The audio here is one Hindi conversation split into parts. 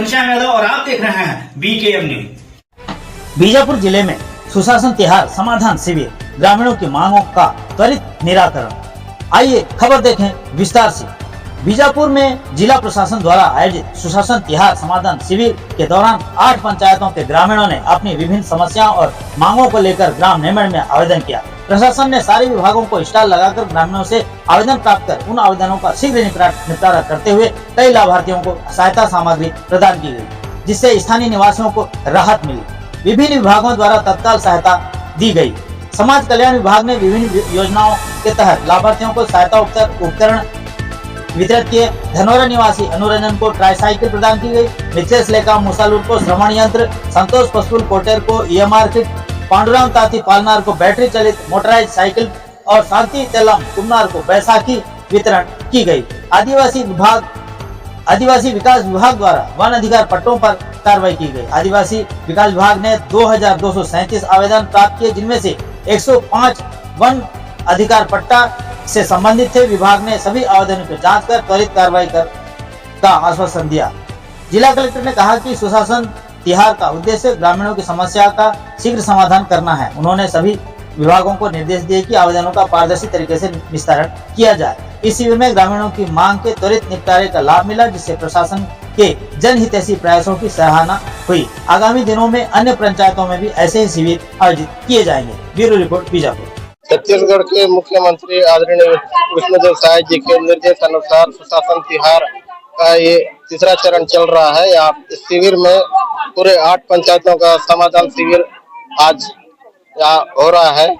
घनश्याम यादव और आप देख रहे हैं BKM न्यूज। बीजापुर जिले में सुशासन तिहार समाधान शिविर, ग्रामीणों की मांगों का त्वरित निराकरण। आइए खबर देखें विस्तार से। बीजापुर में जिला प्रशासन द्वारा आयोजित सुशासन तिहार समाधान शिविर के दौरान 8 पंचायतों के ग्रामीणों ने अपनी विभिन्न समस्याओं और मांगों को लेकर ग्राम नेमड़ में आवेदन किया। प्रशासन ने सारे विभागों को स्टॉल लगाकर ग्रामीणों से आवेदन प्राप्त कर उन आवेदनों का शीघ्र निपटारा करते हुए कई लाभार्थियों को सहायता सामग्री प्रदान की गई, जिससे स्थानीय निवासियों को राहत मिली। विभिन्न विभागों द्वारा तत्काल सहायता दी गई। समाज कल्याण विभाग ने विभिन्न योजनाओं के तहत लाभार्थियों को सहायता उपकरण वितरित किए। धनोरा निवासी अनुरंजन को ट्राईसाइकिल प्रदान की गई। मिथिलेश लेखा मुसालुर को श्रवण यंत्र, संतोष पसपुल कोटेर को EMR किट, पांडुराम ताती पालनार को बैटरी चलित मोटराइज साइकिल और शांति तेलम कुमार को बैसाखी वितरण की गई। आदिवासी विकास विभाग द्वारा वन अधिकार पट्टों पर कार्रवाई की गई। आदिवासी विकास विभाग ने 2237 आवेदन प्राप्त किए, जिनमें से 105 वन अधिकार पट्टा से संबंधित थे। विभाग ने सभी आवेदनों की जांच कर त्वरित कार्रवाई का आश्वासन दिया। जिला कलेक्टर ने कहा कि सुशासन तिहार का उद्देश्य ग्रामीणों की समस्या का शीघ्र समाधान करना है। उन्होंने सभी विभागों को निर्देश दिए कि आवेदनों का पारदर्शी तरीके से निस्तारण किया जाए। इस शिविर में ग्रामीणों की मांग के त्वरित निपटारे का लाभ मिला, जिससे प्रशासन के जनहितैषी प्रयासों की सराहना हुई। आगामी दिनों में अन्य पंचायतों में भी ऐसे ही शिविर आयोजित किए जाएंगे। Bureau report Bijapur. छत्तीसगढ़ के मुख्यमंत्री आदरणीय विष्णुदेव साय जी के निर्देश अनुसार सुशासन तिहार का ये तीसरा चरण चल रहा है। यहाँ इस शिविर में पूरे 8 पंचायतों का समाधान शिविर आज यहाँ हो रहा है।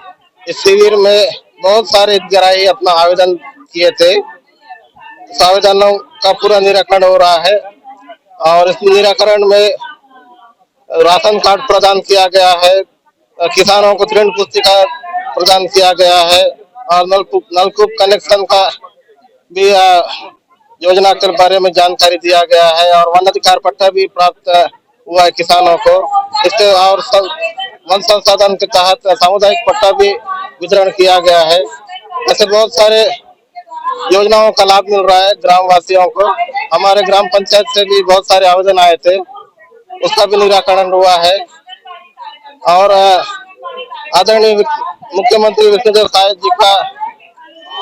इस शिविर में बहुत सारे हितग्राही अपना आवेदन किए थे। इस आवेदनों का पूरा निराकरण हो रहा है और इस निराकरण में राशन कार्ड प्रदान किया गया है, किसानों को ऋण पुस्तिका प्रदान किया गया है और नलकूप कनेक्शन का भी योजना के बारे में जानकारी दिया गया है और वन अधिकार पट्टा भी प्राप्त हुआ है किसानों को। इसके और वन संसाधन के तहत सामुदायिक पट्टा भी वितरण किया गया है। ऐसे बहुत सारे योजनाओं का लाभ मिल रहा है ग्रामवासियों को। हमारे ग्राम पंचायत से भी बहुत सारे आवेदन आए थे, उसका भी निराकरण हुआ है और आदरणीय मुख्यमंत्री विष्णुदेव साय जी का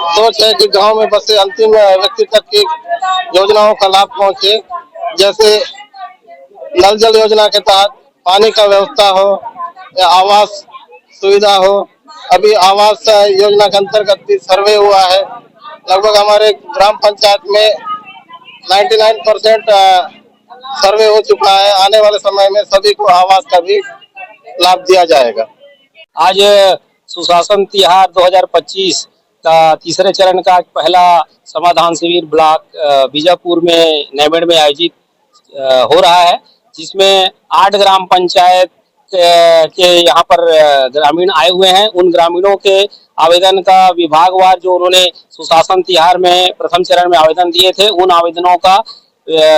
सोच है कि गांव में बसे अंतिम व्यक्ति तक की योजनाओं का लाभ पहुंचे। जैसे नल जल योजना के तहत पानी का व्यवस्था हो या आवास सुविधा हो। अभी आवास योजना के अंतर्गत भी सर्वे हुआ है। लगभग हमारे ग्राम पंचायत में 99% सर्वे हो चुका है। आने वाले समय में सभी को आवास का भी लाभ दिया जाएगा। आज सुशासन तिहार 2025 का तीसरे चरण का पहला समाधान शिविर ब्लॉक बीजापुर में नेमड़ में आयोजित हो रहा है, जिसमें 8 ग्राम पंचायत के यहाँ पर ग्रामीण आए हुए हैं। उन ग्रामीणों के आवेदन का विभागवार जो उन्होंने सुशासन तिहार में प्रथम चरण में आवेदन दिए थे, उन आवेदनों का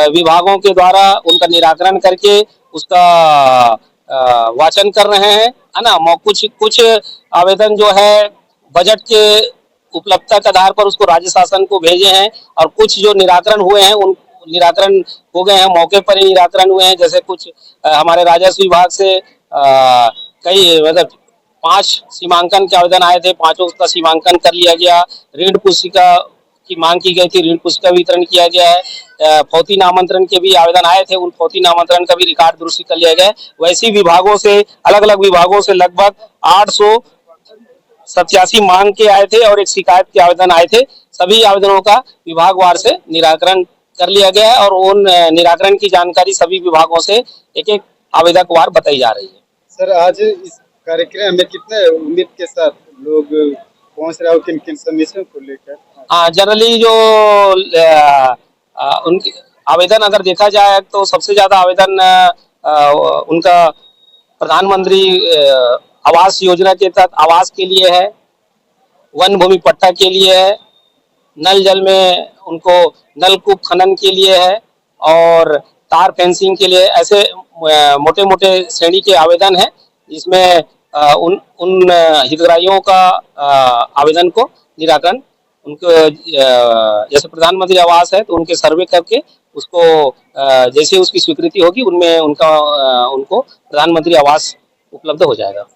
विभागों के द्वारा उनका निराकरण करके उसका वाचन कर रहे हैं, है ना। कुछ आवेदन जो है बजट के उपलब्धता के आधार पर उसको राज्य शासन को भेजे हैं और कुछ जो निराकरण हुए हैं उन निराकरण हो गए हैं, मौके पर ही निराकरण हुए हैं। जैसे कुछ हमारे राजस्व विभाग से कई मतलब 5 सीमांकन के आवेदन आए थे, 5 का सीमांकन कर लिया गया। ऋण पुस्तिका की मांग की गई थी, ऋण पुस्तिका वितरण किया गया है। फौती नामांतरण के भी आवेदन आए थे, उन फौती नामांतरण का भी रिकॉर्ड दुरुस्ती कर लिया गया। वैसी विभागों से अलग अलग विभागों से लगभग 887 मांग के आए थे और एक शिकायत के आवेदन आए थे। सभी आवेदनों का विभागवार से निराकरण कर लिया गया है और उन निराकरण की जानकारी सभी विभागों से एक आवेदक वार बताई जा रही है। सर, आज इस कार्यक्रम में कितने उम्मीद के साथ लोग पहुंच रहे हो, किन किन समस्याओं को लेकर? हाँ, जनरली जो उनके आवेदन अगर देखा जाए तो सबसे ज्यादा आवेदन उनका प्रधानमंत्री आवास योजना के तहत आवास के लिए है, वन भूमि पट्टा के लिए है, नल जल में उनको नलकूप खनन के लिए है और तार फेंसिंग के लिए। ऐसे मोटे मोटे श्रेणी के आवेदन है, जिसमें उन हितग्राहियों का आवेदन को निराकरण उनको जैसे प्रधानमंत्री आवास है तो उनके सर्वे करके उसको जैसे उसकी स्वीकृति होगी उनमें उनको प्रधानमंत्री आवास उपलब्ध हो जाएगा।